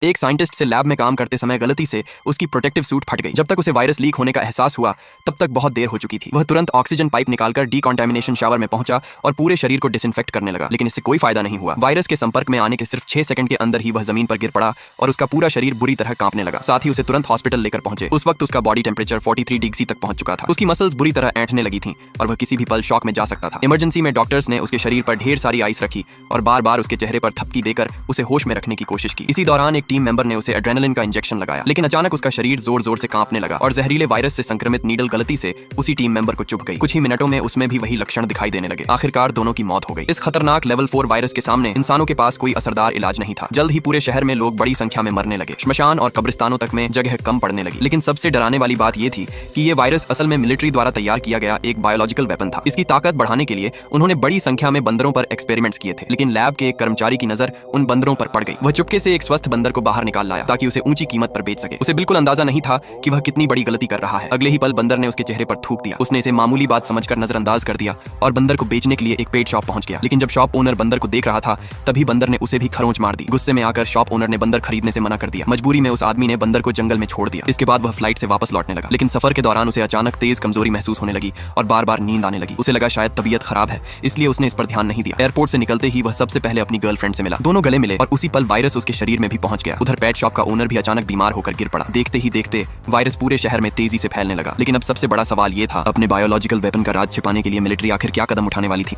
एक साइंटिस्ट से लैब में काम करते समय गलती से उसकी प्रोटेक्टिव सूट फट गई। जब तक उसे वायरस लीक होने का एहसास हुआ तब तक बहुत देर हो चुकी थी। वह तुरंत ऑक्सीजन पाइप निकालकर डीकॉन्टामिनेशन शावर में पहुंचा और पूरे शरीर को डिसइंफेक्ट करने लगा, लेकिन इससे कोई फायदा नहीं हुआ। वायरस के संपर्क में आने के सिर्फ 6 सेकंड के अंदर ही वह जमीन पर गिर पड़ा और उसका पूरा शरीर बुरी तरह कांपने लगा। साथ ही उसे तुरंत हॉस्पिटल लेकर पहुंचे। उस वक्त उसका बॉडी टेम्परेचर 43 डिग्री तक पहुंच चुका था। उसकी मसल्स बुरी तरह ऐंठने लगी थी और वह किसी भी पल शॉक में जा सकता था। इमरजेंसी में डॉक्टर्स ने उसके शरीर पर ढेर सारी आइस रखी और बार बार उसके चेहरे पर थपकी देकर उसे होश में रखने की कोशिश की। इसी दौरान एक टीम मेंबर ने उसे एड्रेनलिन का इंजेक्शन लगाया, लेकिन अचानक उसका शरीर जोर जोर से कांपने लगा और जहरीले वायरस से संक्रमित नीडल गलती से उसी टीम मेंबर को चुभ गई। कुछ ही मिनटों में उसमें भी वही लक्षण दिखाई देने लगे। आखिरकार दोनों की मौत हो गई। इस खतरनाक लेवल 4 वायरस के सामने इंसानों के पास कोई असरदार इलाज नहीं था। जल्द ही पूरे शहर में लोग बड़ी संख्या में मरने लगे। श्मशान और कब्रिस्तानों तक में जगह कम पड़ने लगी। लेकिन सबसे डराने वाली बात यह थी कि ये वायरस असल में मिलिट्री द्वारा तैयार किया गया एक बायोलॉजिकल वेपन था। इसकी ताकत बढ़ाने के लिए उन्होंने बड़ी संख्या में बंदरों पर एक्सपेरिमेंट्स किए थे, लेकिन लैब के एक कर्मचारी की नजर उन बंदरों पर पड़ गई। वह चुपके से एक स्वस्थ बंदर को बाहर निकाल लाया ताकि उसे ऊंची कीमत पर बेच सके। उसे बिल्कुल अंदाजा नहीं था कि वह कितनी बड़ी गलती कर रहा है। अगले ही पल बंदर ने उसके चेहरे पर थूक दिया। उसने इसे मामूली बात समझकर नजरअंदाज कर दिया और बंदर को बेचने के लिए एक पेट शॉप पहुंच गया। लेकिन जब शॉप ओनर बंदर को देख रहा था तभी बंदर ने उसे भी खरोंच मार दी। गुस्से में आकर शॉप ओनर ने बंदर खरीदने से मना कर दिया। मजबूरी में उस आदमी ने बंदर को जंगल में छोड़ दिया। इसके बाद वह फ्लाइट से वापस लौटने लगा, लेकिन सफर के दौरान उसे अचानक तेज कमजोरी महसूस होने लगी और बार बार नींद आने लगी। उसे लगा शायद तबीयत खराब है, इसलिए उसने इस पर ध्यान नहीं दिया। एयरपोर्ट से निकलते ही वह सबसे पहले अपनी गर्लफ्रेंड से मिला। दोनों गले मिले और उसी पल वायरस उसके शरीर में भी पहुंच गया। उधर पेट शॉप का ओनर भी अचानक बीमार होकर गिर पड़ा। देखते ही देखते वायरस पूरे शहर में तेजी से फैलने लगा। लेकिन अब सबसे बड़ा सवाल ये था, अपने बायोलॉजिकल वेपन का राज छिपाने के लिए मिलिट्री आखिर क्या कदम उठाने वाली थी।